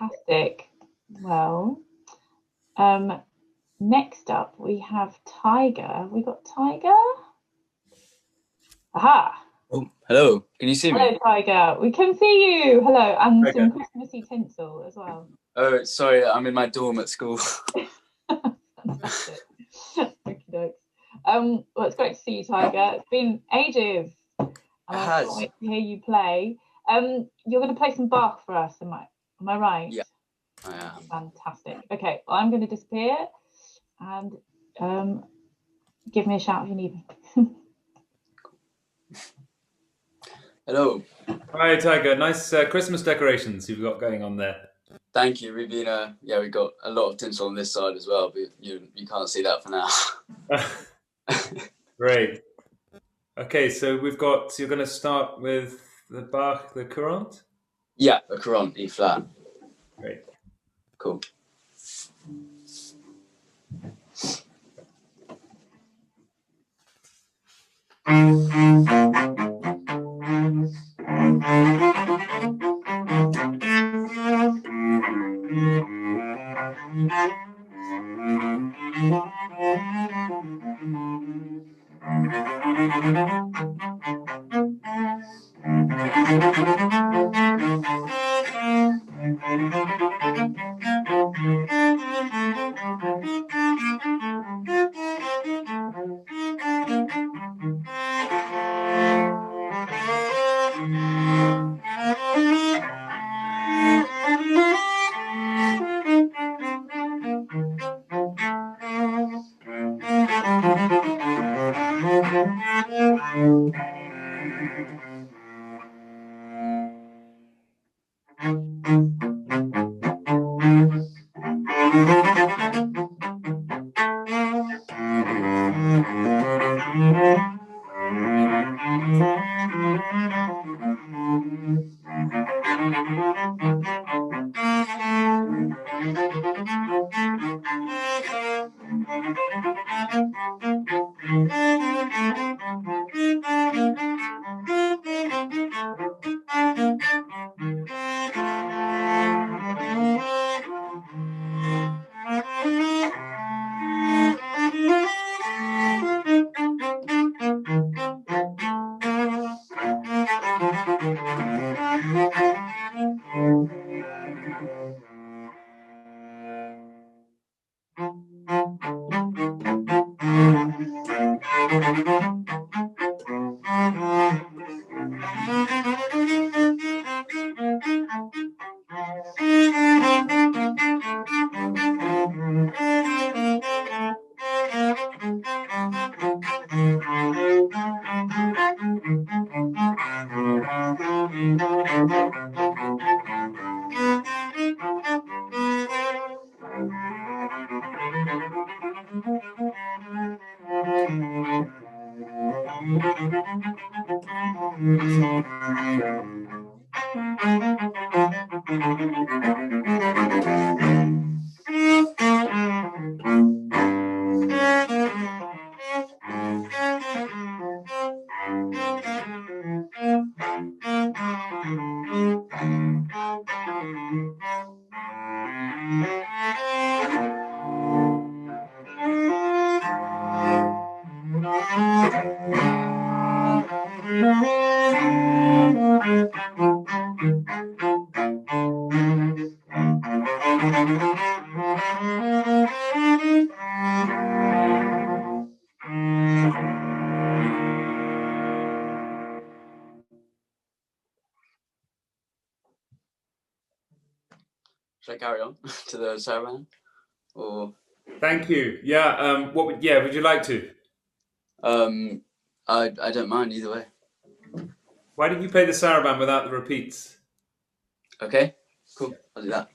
Fantastic. Well, next up we have Tiger. We got Tiger? Aha! Oh, hello. Can you see me? Hello, Tiger. We can see you. Hello, and Okay. some Christmassy tinsel as well. Oh, sorry. I'm in my dorm at school. Fantastic. Okey dokes. Well, it's great to see you, Tiger. It's been ages, and I can't wait to hear you play. You're going to play some Bach for us, am I right? Yeah, I am. Fantastic. Okay, well, I'm going to disappear, and give me a shout if you need me. Hello. Hi, Tiger. Nice Christmas decorations you've got going on there. Thank you. We've been, we've got a lot of tinsel on this side as well, but you can't see that for now. Great. Okay, so you're going to start with the Bach, the Courant? Yeah, a Courant, E flat. Great. Cool. Should I carry on to the saraband? Or Thank you. Yeah. Would you like to? I don't mind either way. Why don't you play the saraband without the repeats? Okay, cool. I'll do that.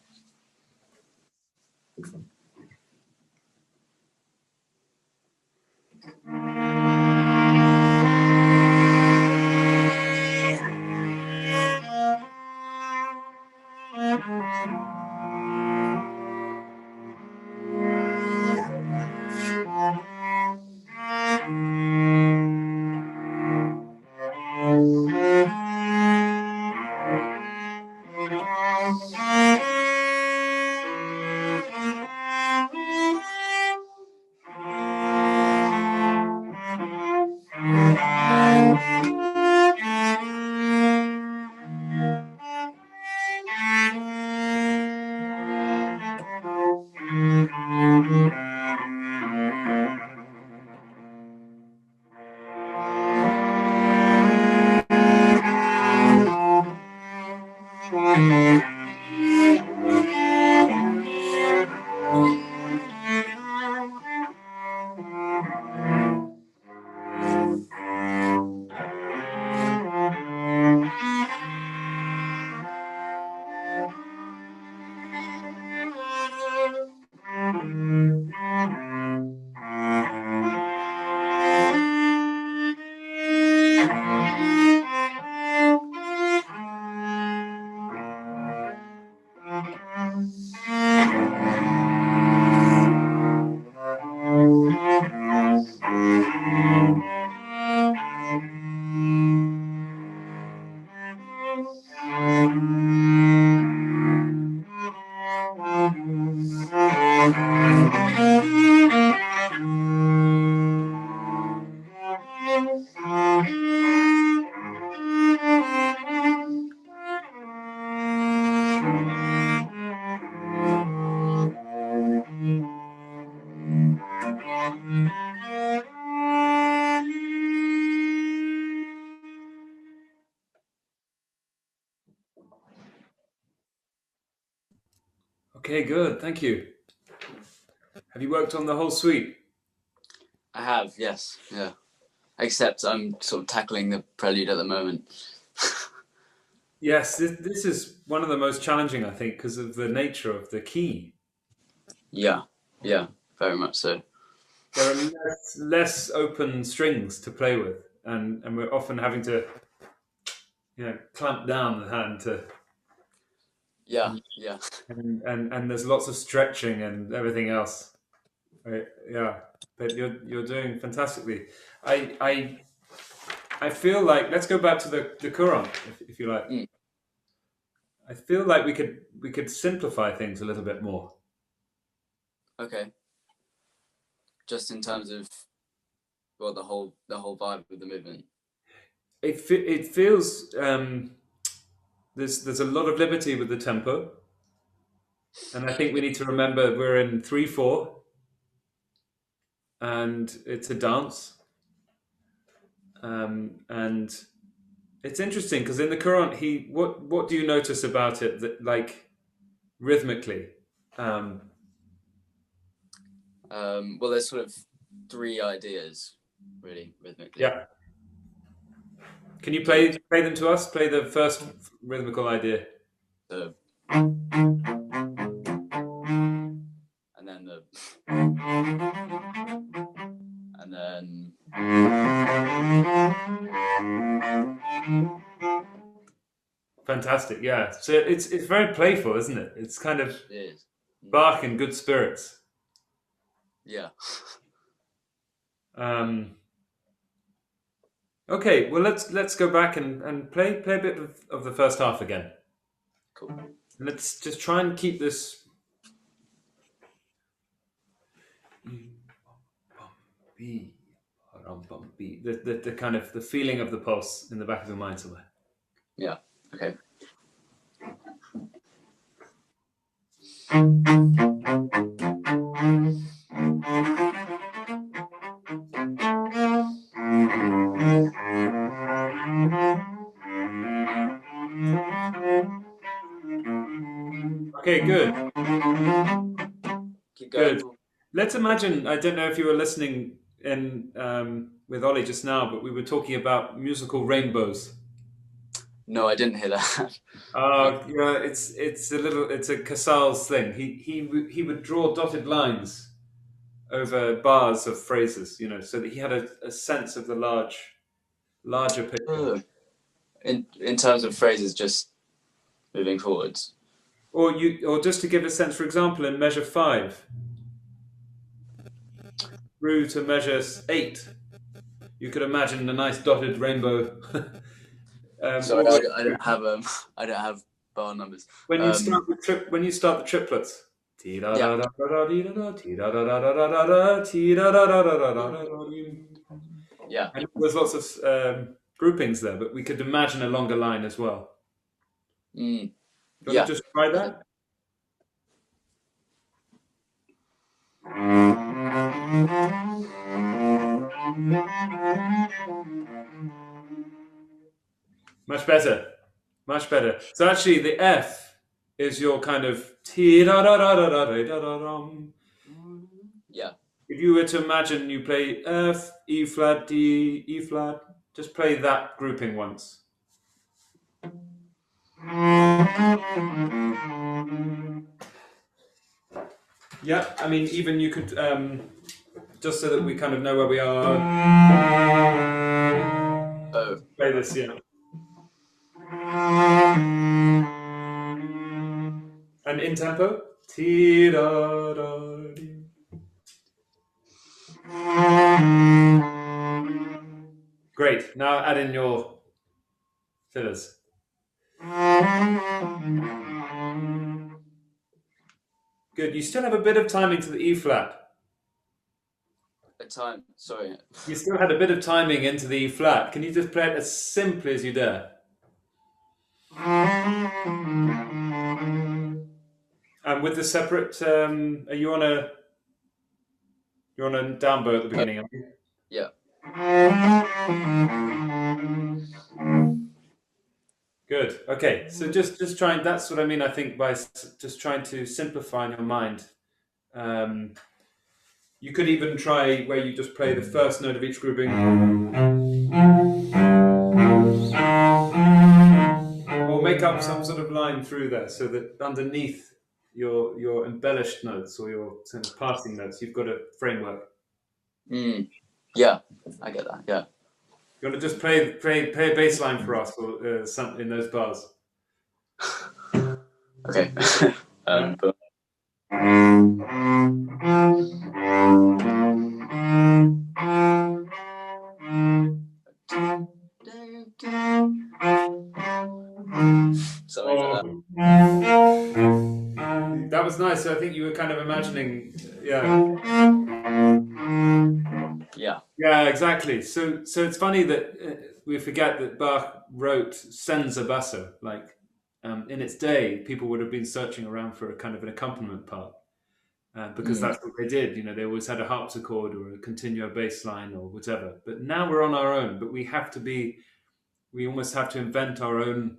Okay, good. Thank you. Have you worked on the whole suite? I have, yes, yeah. Except I'm sort of tackling the prelude at the moment. Yes, this is one of the most challenging, I think, because of the nature of the key. Yeah, very much so. There are less open strings to play with, and we're often having to, clamp down the hand to. Yeah. And there's lots of stretching and everything else. Right? Yeah, but you're doing fantastically. I feel like let's go back to the Quran, if you like. Mm. I feel like we could simplify things a little bit more. Okay. Just in terms of the whole vibe of the movement. It feels there's a lot of liberty with the tempo, and I think we need to remember we're in 3/4, and it's a dance, and it's interesting because in the Quran, what do you notice about it that like rhythmically? Well, there's sort of 3 ideas, really, rhythmically. Yeah. Can you play them to us? Play the first rhythmical idea. So, and then and then. Fantastic, yeah. So it's very playful, isn't it? It's kind of It is. Bach in good spirits. Yeah. Okay, well let's go back and play a bit of the first half again. Cool. Let's just try and keep this. The kind of the feeling of the pulse in the back of your mind somewhere. Yeah. Okay. Okay, good. Keep going. Good. Let's imagine. I don't know if you were listening in with Ollie just now, but we were talking about musical rainbows. No, I didn't hear that. Yeah, it's a Casals thing. He would draw dotted lines over bars of phrases, so that he had a sense of the larger picture. In terms of phrases, just moving forwards. Or just to give a sense, for example, in measure 5 through to measure 8, you could imagine a nice dotted rainbow. Sorry, I don't have bar numbers. When you start the triplets. Yeah. Yeah. And there's lots of groupings there, but we could imagine a longer line as well. Mm. Do you want to just try that? Much better. Much better. So actually the F is your kind of Yeah. If you were to imagine you play F, E flat, D, E flat, just play that grouping once. Yeah, I mean, even you could, just so that we kind of know where we are. Oh. Play this, yeah. And in tempo. Ti-da-da-dee. Great. Now add in your fillers. Good. You still have a bit of timing to the E flat. Sorry. You still had a bit of timing into the E flat. Can you just play it as simply as you dare? And with the separate, are you on a? You're on a down bow at the beginning, aren't you? Yeah. Good. Okay. So just trying. That's what I mean. I think by just trying to simplify in your mind. You could even try where you just play the first note of each grouping, or make up some sort of line through there, so that underneath your embellished notes or your sort of passing notes, you've got a framework. Yeah, I get that. Yeah. You want to just play a bass line for us, or something in those bars. Okay. But something like that. That was nice. So I think you were kind of imagining, yeah. Yeah. Yeah, exactly. So it's funny that we forget that Bach wrote senza basso. Like in its day, people would have been searching around for a kind of an accompaniment part because that's what they did. You know, they always had a harpsichord or a continuo bass line or whatever. But now we're on our own. But we almost have to invent our own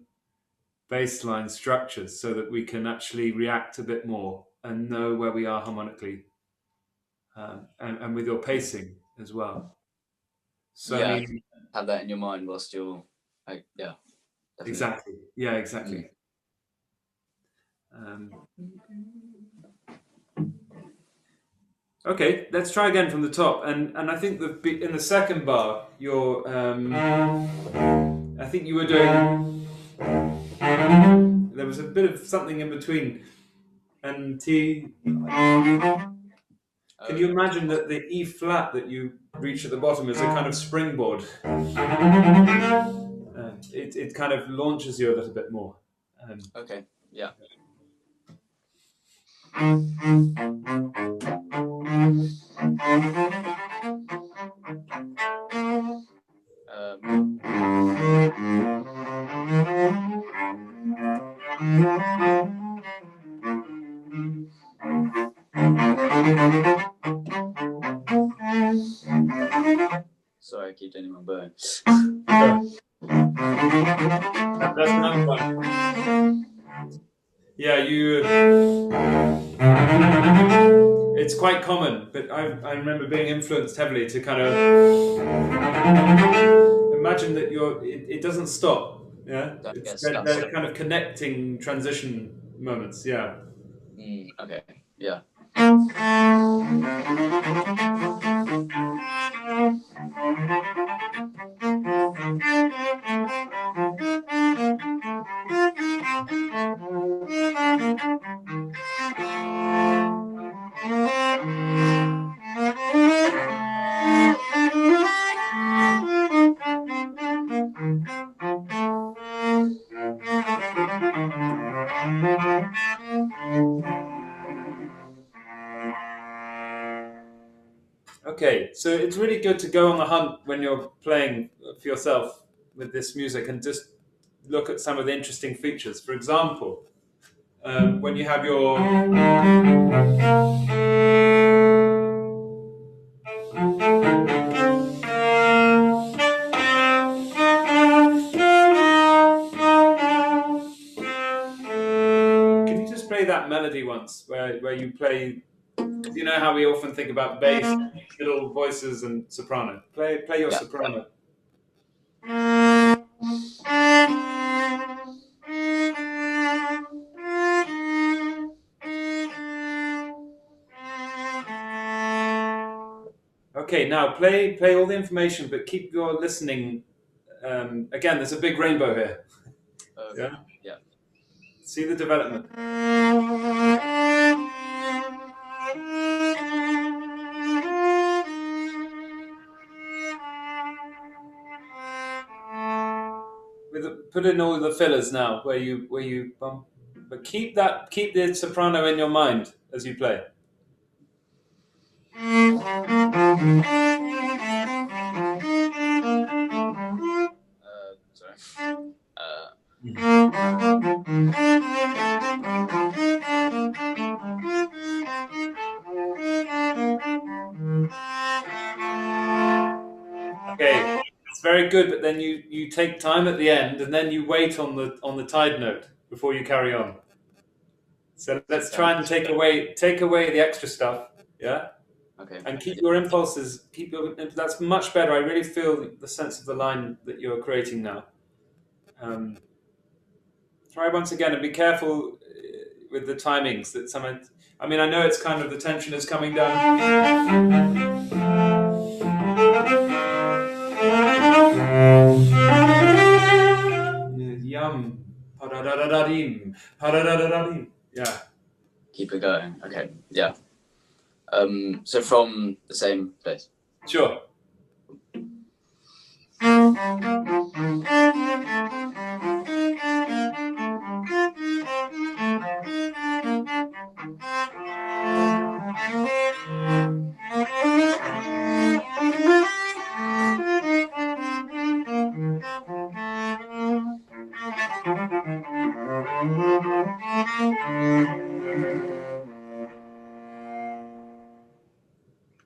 bass line structures so that we can actually react a bit more and know where we are harmonically and with your pacing as well. So yeah, I mean, have that in your mind whilst you're like, yeah. Definitely. Exactly. Yeah, exactly. Okay, let's try again from the top. And I think in the second bar, you're. I think you were doing. There was a bit of something in between, and T. Can you imagine that the E flat that you reach at the bottom is a kind of springboard? It kind of launches you a little bit more. Okay. Yeah. Sorry, I keep doing my burn. That's another one. Yeah, it's quite common, but I remember being influenced heavily to kind of imagine that it doesn't stop. Yeah, they're kind of connecting transition moments. Yeah. Okay. Yeah. Okay, so it's really good to go on the hunt when you're playing for yourself with this music and just look at some of the interesting features. For example, when you have your Can you just play that melody once where you play? You know how we often think about bass, middle voices, and soprano. Play your soprano. Okay, now play all the information, but keep your listening. Again, there's a big rainbow here. Okay. Yeah. See the development. put in all the fillers now where you bump, but keep the soprano in your mind as you play. Sorry. Okay, it's very good, but then you take time at the end, and then you wait on the tide note before you carry on. So let's try and take away the extra stuff, yeah. Okay. And keep your impulses. That's much better. I really feel the sense of the line that you're creating now. Try once again, and be careful with the timings. I mean, I know it's kind of the tension is coming down. Yum. Yeah. Keep it going. Okay. Yeah. So from the same place. Sure.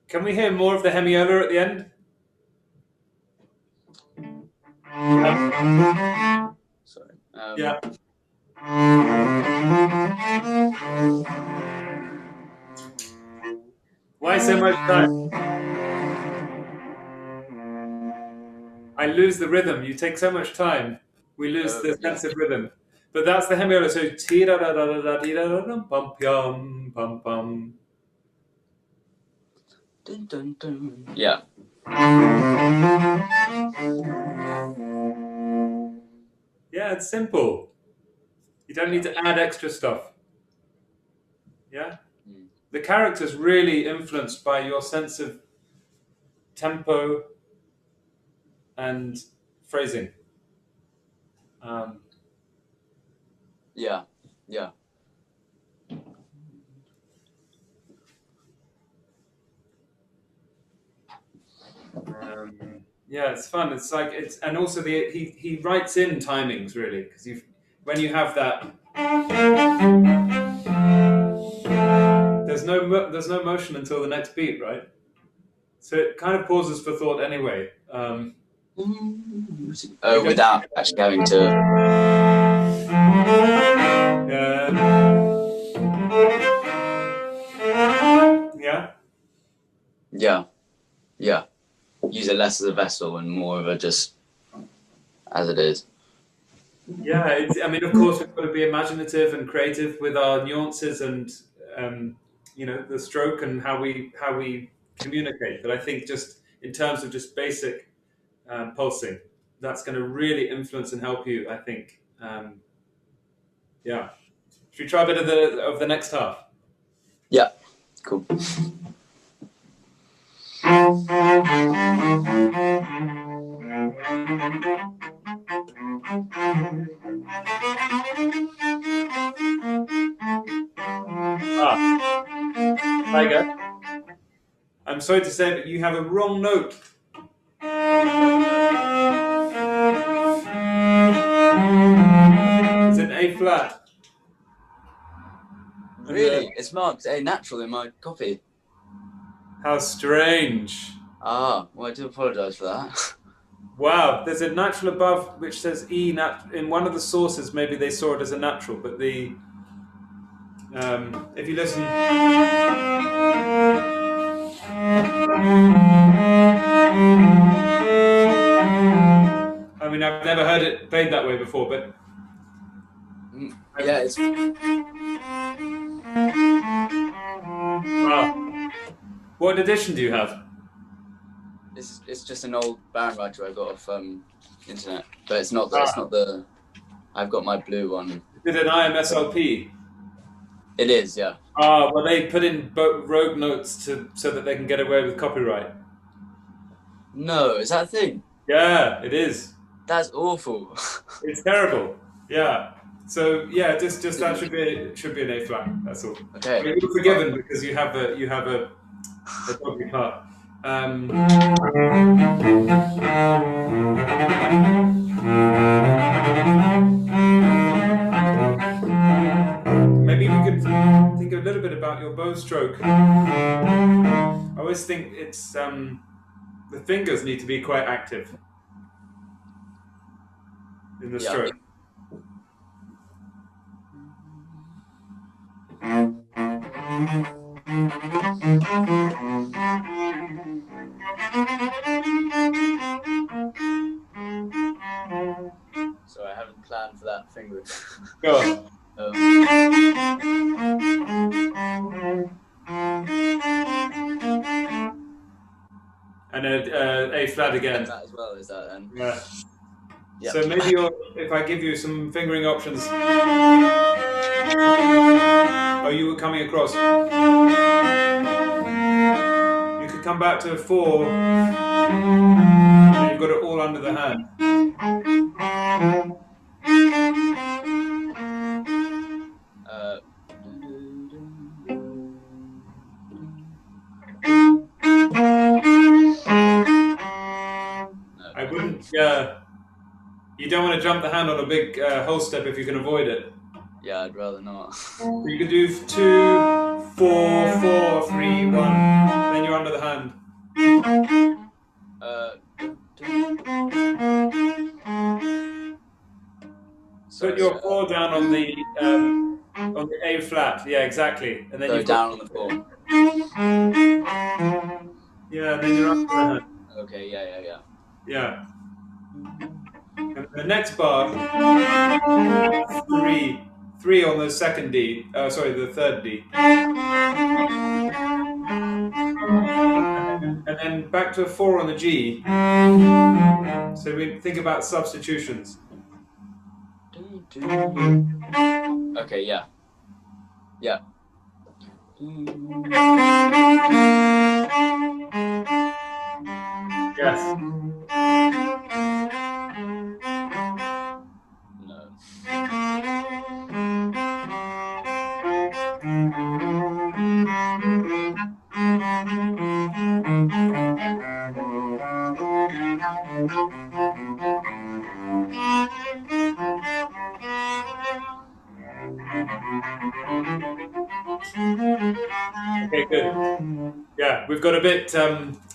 Can we hear more of the hemiola at the end? Sorry. Yeah. Why so much time? I lose the rhythm. You take so much time. We lose the sense of rhythm. But that's the hemiola. So ti da da da da da da da da pum pum pum pum. Dun, dun, dun. Yeah. Yeah, it's simple. You don't need to add extra stuff. Yeah? The character's really influenced by your sense of tempo and phrasing. Yeah. Yeah. Yeah, it's fun. It's like and also he writes in timings really because when you have that, there's no motion until the next beat, right? So it kind of pauses for thought anyway. Without actually having to. Yeah. Yeah. Yeah. Use it less as a vessel and more of a just as it is. Yeah, I mean, of course, we've got to be imaginative and creative with our nuances and the stroke and how we communicate. But I think just in terms of just basic pulsing, that's going to really influence and help you. I think. Yeah. Should we try a bit of the next half? Yeah. Cool. Tiger, I'm sorry to say, but you have a wrong note. It's an A flat. Really? It's marked A natural in my copy. How strange. Well, I do apologise for that. Wow, there's a natural above which says E in one of the sources. Maybe they saw it as a natural, but if you listen, I mean, I've never heard it played that way before, but yeah, it's. Wow. What edition do you have? It's just an old band writer I got off internet, but it's not the. I've got my blue one. Is it an IMSLP? It is, yeah. Well, they put in rogue notes so that they can get away with copyright. No, is that a thing? Yeah, it is. That's awful. It's terrible. Yeah. So yeah, just that should be an A flat. That's all. Okay. But you're forgiven because you have a dodgy part. Maybe we could think a little bit about your bow stroke. I always think it's the fingers need to be quite active in the stroke. So I haven't planned for that finger. Go on. And A flat again. That as well, is that then? Yeah. Yep. So maybe if I give you some fingering options. Oh, you were coming across. You could come back to 4. And you've got it all under the hand. I wouldn't. You don't want to jump the hand on a big whole step if you can avoid it. Yeah, I'd rather not. So you could do 2, 4, 4, 3, 1. Then you're under the hand. Put your 4 down on the A flat. Yeah, exactly. And then go you down on the 4. Yeah, and then you're under the hand. Okay. Yeah. Yeah. And the next bar, 3 on the second D. Sorry, the third D. And then back to a 4 on the G. So we think about substitutions. Okay, yeah. Yes. No. Okay, good. Yeah, we've got a bit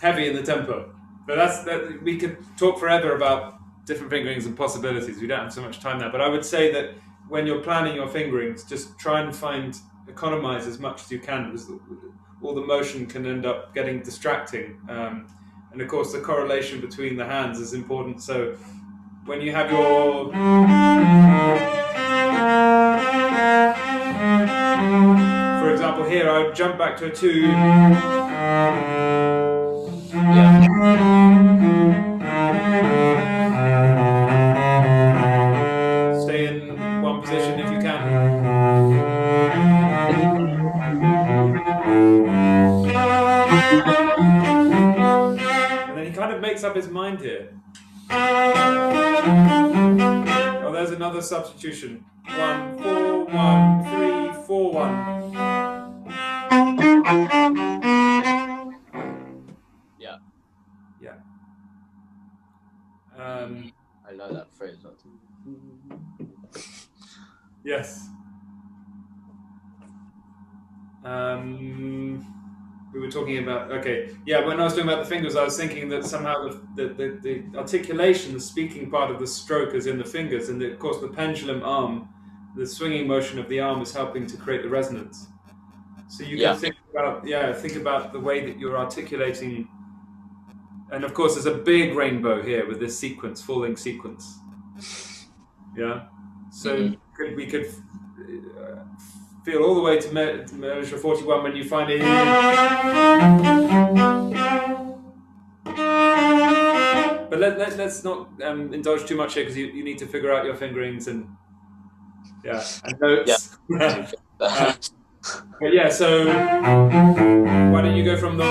heavy in the tempo, but that. We could talk forever about different fingerings and possibilities. We don't have so much time now, but I would say that when you're planning your fingerings, just try and economize as much as you can, because all the motion can end up getting distracting. And of course, the correlation between the hands is important. So when you have your for example, here I would jump back to a 2. Yeah. Stay in one position if you can. And then he kind of makes up his mind here. Oh, there's another substitution. 1, 4, 1, 3, 4, 1. Yeah. I know that phrase. Yes. We were talking about, okay. Yeah, when I was talking about the fingers, I was thinking that somehow the articulation, the speaking part of the stroke is in the fingers, and of course the pendulum arm, the swinging motion of the arm is helping to create the resonance. So you can think about the way that you're articulating. And of course, there's a big rainbow here with this sequence, falling sequence. Yeah. So we could feel all the way to measure 41 when you find it. But let's not indulge too much here, because you need to figure out your fingerings and notes. Yeah. But yeah, so why don't you go from the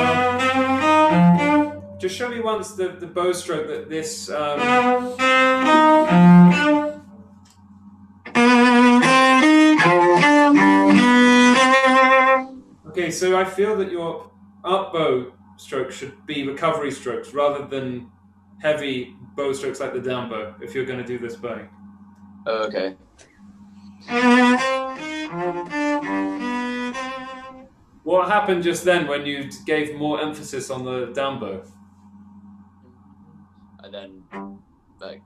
just show me once the bow stroke that this. Okay, so I feel that your up bow strokes should be recovery strokes rather than heavy bow strokes like the down bow. If you're going to do this bowing. Oh, okay. What happened just then when you gave more emphasis on the down bow? And then, like,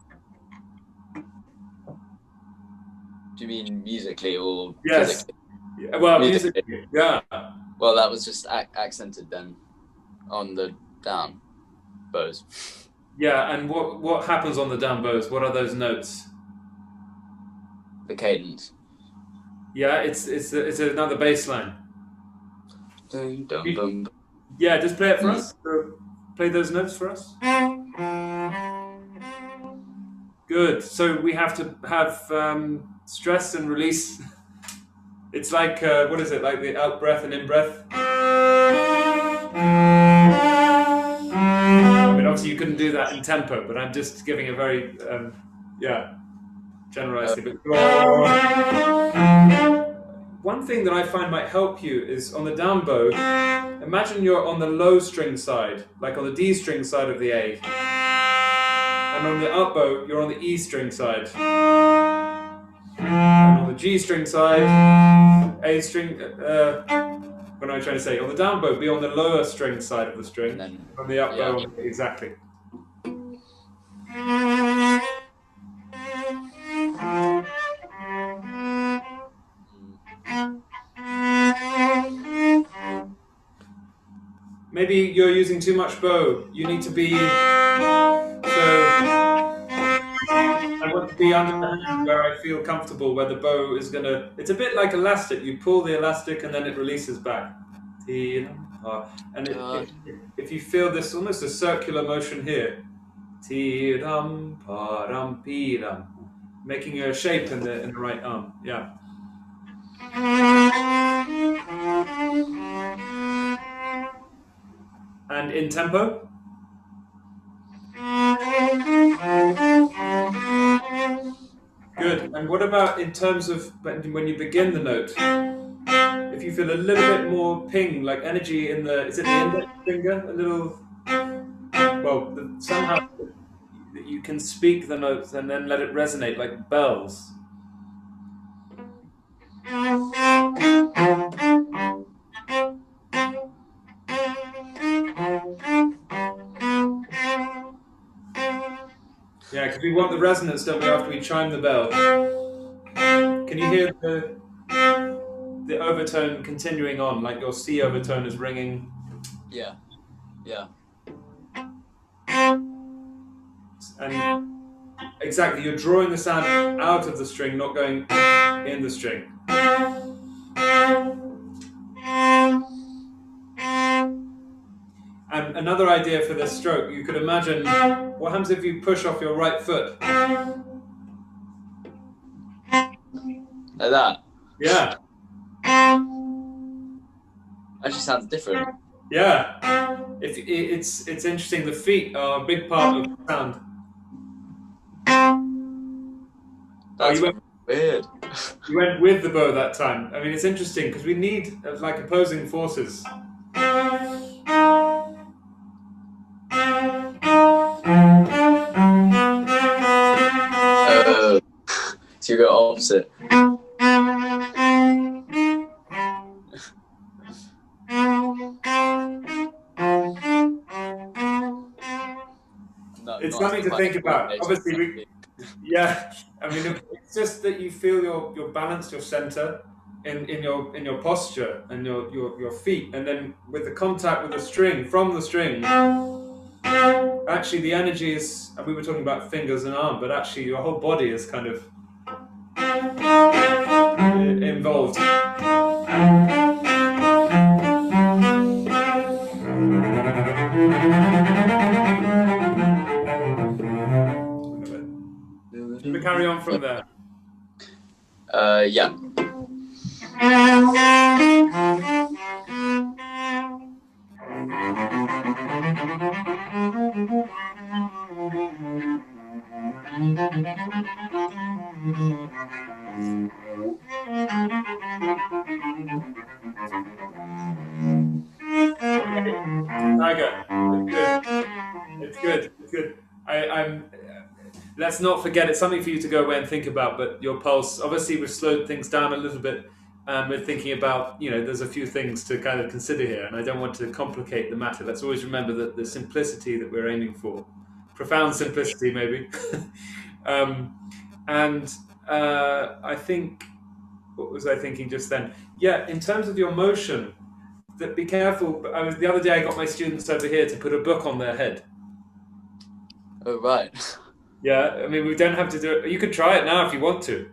do you mean musically or Yes. physically? Yeah, well, musically, yeah. Well, that was just accented then on the down bows. Yeah, and what happens on the down bows? What are those notes? The cadence. Yeah, it's another bass line. Dum, dum, dum. Yeah, just play it for us. So play those notes for us. Good. So we have to have stress and release. It's like what is it? Like the out breath and in breath. I mean, obviously you couldn't do that in tempo, but I'm just giving a very generalized thing. One thing that I find might help you is on the down bow. Imagine you're on the low string side, like on the D string side of the A, and on the up bow you're on the E string side, and on the G string side, A string. What am I trying to say? On the down bow, be on the lower string side of the string, and then, on the up bow, exactly. Maybe you're using too much bow. You need to be. I want to be under the hand where I feel comfortable, where the bow is gonna. It's a bit like elastic. You pull the elastic and then it releases back. And if you feel this almost a circular motion here, making a shape in the right arm. Yeah. And in tempo? Good. And what about in terms of when you begin the note? If you feel a little bit more ping, like energy in the, is it the index finger? A little, well, somehow you can speak the notes and then let it resonate like bells. Yeah, because we want the resonance, don't we, after we chime the bell. Can you hear the overtone continuing on, like your C overtone is ringing? Yeah, yeah. And exactly, you're drawing the sound out of the string, not going in the string. And another idea for this stroke, you could imagine, what happens if you push off your right foot? Like that? Yeah. Actually sounds different. Yeah. It's interesting, the feet are a big part of the sound. That's weird. You went with the bow that time. I mean, it's interesting because we need like opposing forces. So you go opposite. It's something to think about. Obviously, yeah. I mean, it's just that you feel your balance, your center, in your posture and your feet, and then with the contact with the string from the string. Actually, the energy is. And we were talking about fingers and arm, but actually, your whole body is kind of involved. Should we carry on from there? Yeah. Tiger, it's good. It's good. It's good. I'm. Let's not forget it's something for you to go away and think about. But your pulse, obviously, we've slowed things down a little bit. We're thinking about, there's a few things to kind of consider here, and I don't want to complicate the matter. Let's always remember that the simplicity that we're aiming for, profound simplicity, maybe. And I think, what was I thinking just then? Yeah, in terms of your motion, that be careful. The other day I got my students over here to put a book on their head. Oh, right. Yeah, I mean, we don't have to do it. You could try it now if you want to.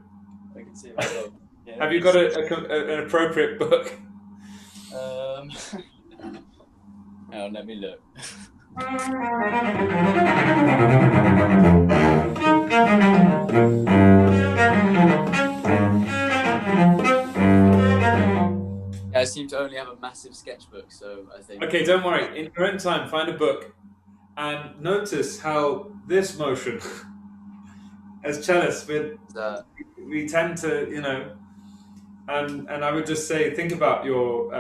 I can see myself. Yeah. Have you got an appropriate book? Hang on, let me look. I seem to only have a massive sketchbook, so I think... Okay, don't worry. In your own time, find a book and notice how this motion, as cellists, we tend to, and I would just say, think about your...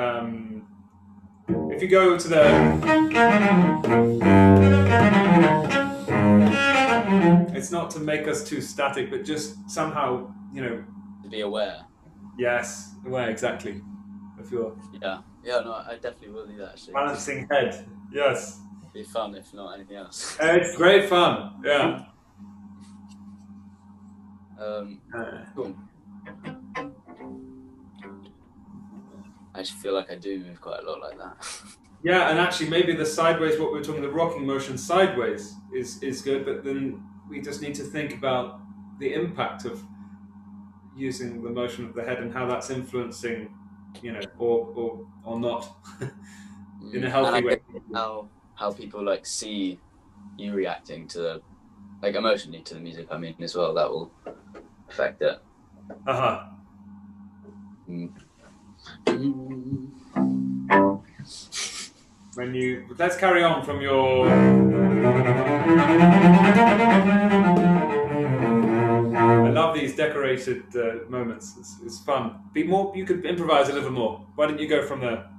if you go to the... It's not to make us too static, but just somehow, To be aware. Yes, aware, exactly. Of your... Yeah, no, I definitely will do that, actually. Balancing head, yes. It'd be fun, if not anything else. It's great fun, yeah. Cool. I actually feel like I do move quite a lot like that. Yeah, and actually maybe the sideways, what we're talking, the rocking motion sideways is good, but then we just need to think about the impact of using the motion of the head and how that's influencing, or not in a healthy way. How people like see you reacting to emotionally to the music, I mean, as well, that will affect it. Let's carry on from your... I love these decorated moments. It's fun. You could improvise a little more. Why don't you go from there?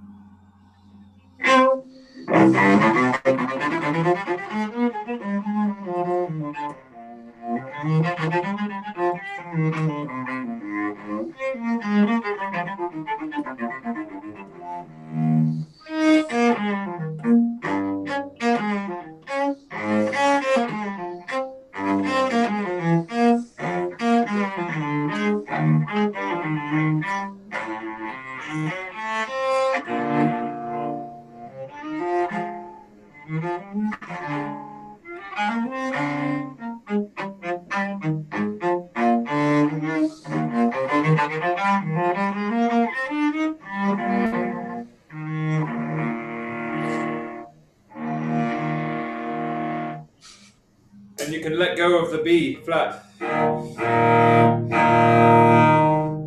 And you can let go of the B flat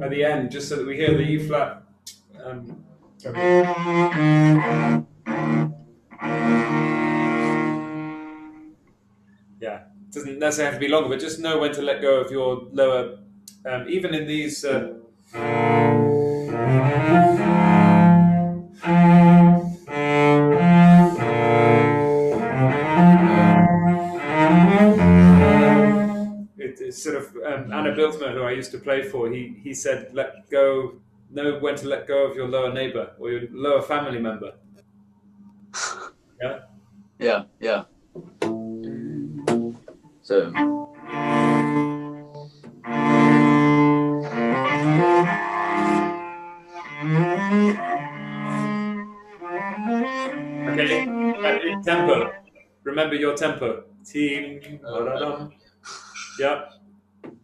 at the end, just so that we hear the E flat. Yeah, it doesn't necessarily have to be longer, but just know when to let go of your lower, even in these. It's sort of Anna Biltmer, who I used to play for. He said, know when to let go of your lower neighbor or your lower family member. Yeah. Yeah. So. Okay, and tempo. Remember your tempo. Team. Yeah.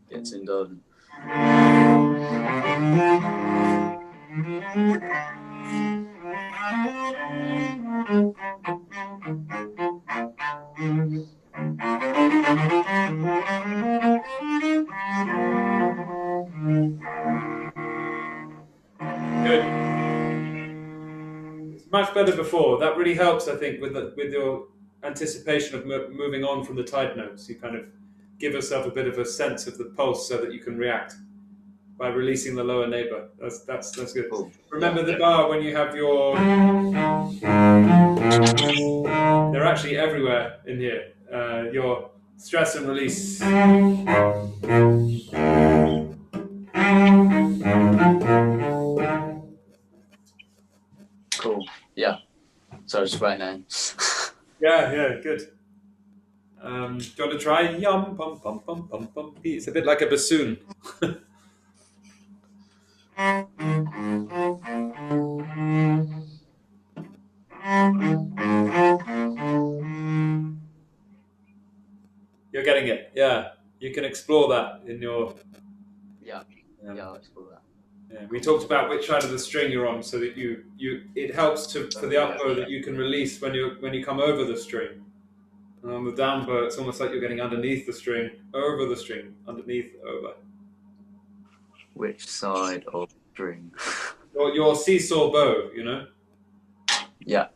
Gets in done. Good. It's much better before. That really helps, I think, with your anticipation of moving on from the tight notes. You kind of give yourself a bit of a sense of the pulse so that you can react. by releasing the lower neighbor. That's good. Cool. Remember the bar when you have your. They're actually everywhere in here. Your stress and release. Cool. Yeah. So I was just writing down. Yeah, good. Do you want to try? Yum, bum, bum, bum, bum, bum. It's a bit like a bassoon. You're getting it. Yeah, you can explore that in your. Yeah. I'll explore that. Yeah, we talked about which side of the string you're on, so that it helps for the up bow that you can release when you come over the string. And on the down bow, it's almost like you're getting underneath the string, over the string, underneath, over. Which side of string? Your seesaw bow, you know. Yeah.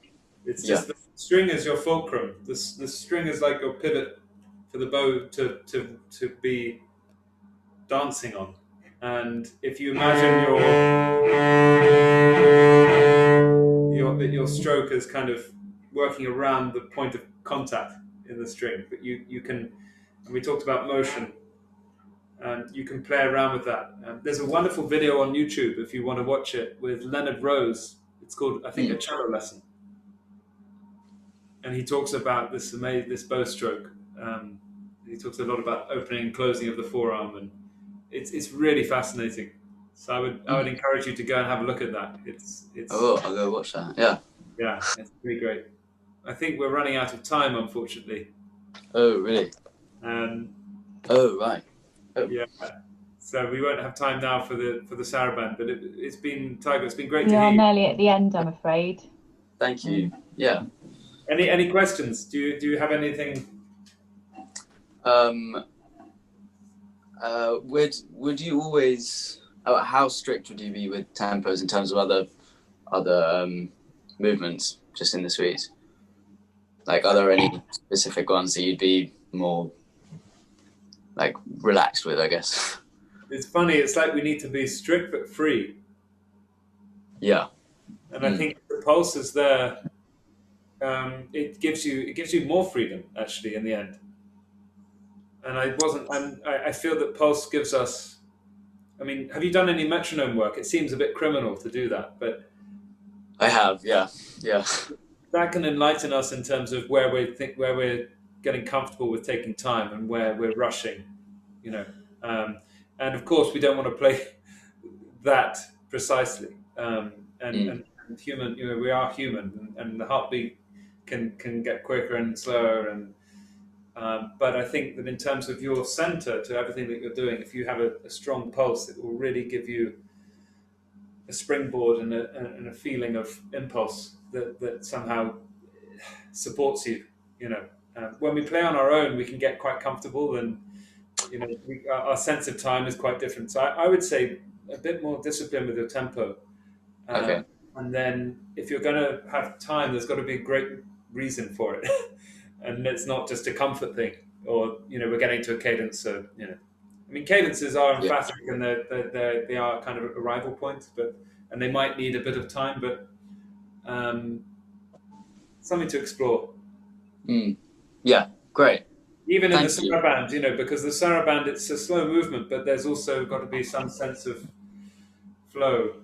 It's just the string is your fulcrum. The string is like your pivot for the bow to be dancing on. And if you imagine your stroke is kind of working around the point of contact in the string, but you can, and we talked about motion, and you can play around with that. There's a wonderful video on YouTube if you want to watch it with Leonard Rose. It's called, I think, A Cello Lesson, and he talks about this bow stroke. He talks a lot about opening and closing of the forearm, and it's really fascinating. So I would encourage you to go and have a look at that. It's I'll go watch that. Yeah. Yeah, it's pretty great. I think we're running out of time, unfortunately. Oh, really? Oh, right. Oh. Yeah. So we won't have time now for the saraband, but it's been, Tiger, it's been great to We hear are you. nearly at the end, I'm afraid. Thank you. Yeah. Any questions? Do you have anything? Would you always? How strict would you be with tempos in terms of other movements just in the suite? Like, are there any specific ones that you'd be more like relaxed with, I guess? It's funny. It's like we need to be strict but free. Yeah. And I think the pulse is there. It gives you more freedom actually in the end. And I feel that pulse gives us. I mean, have you done any metronome work? It seems a bit criminal to do that, but I have. Yeah. That can enlighten us in terms of where we're getting comfortable with taking time and where we're rushing, you know. And of course, we don't want to play that precisely. And human, you know, we are human, and the heartbeat can get quicker and slower. And but I think that in terms of your center to everything that you're doing, if you have a strong pulse, it will really give you a springboard and a feeling of impulse that somehow supports you. You know, when we play on our own, we can get quite comfortable, and you know, our sense of time is quite different. So I would say a bit more discipline with your tempo. Okay. And then if you're going to have time, there's got to be a great reason for it, and it's not just a comfort thing. Or you know, we're getting to a cadence, so you know. I mean, cadences are emphatic and they are kind of arrival points, and they might need a bit of time, but something to explore. Yeah, great. Even in the saraband, you know, because the saraband, it's a slow movement, but there's also got to be some sense of flow.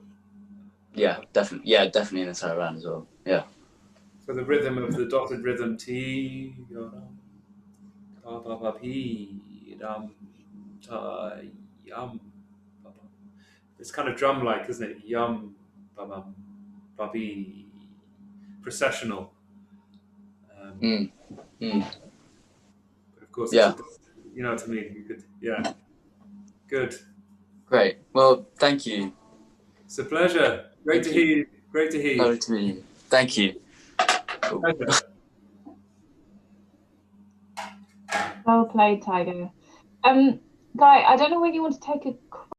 Yeah, definitely. Yeah, definitely in the saraband as well. Yeah. So the rhythm of the dotted rhythm, T, P, yum. It's kind of drum-like, isn't it? Yum, ba-bum, ba-bee. Processional. But of course, you know what I mean. You could, yeah. Good. Great. Well, thank you. It's a pleasure. Great to hear you. Great to hear you. Lovely to meet you. Thank you. Pleasure. Well played, Tiger. Guy, I don't know whether you want to take a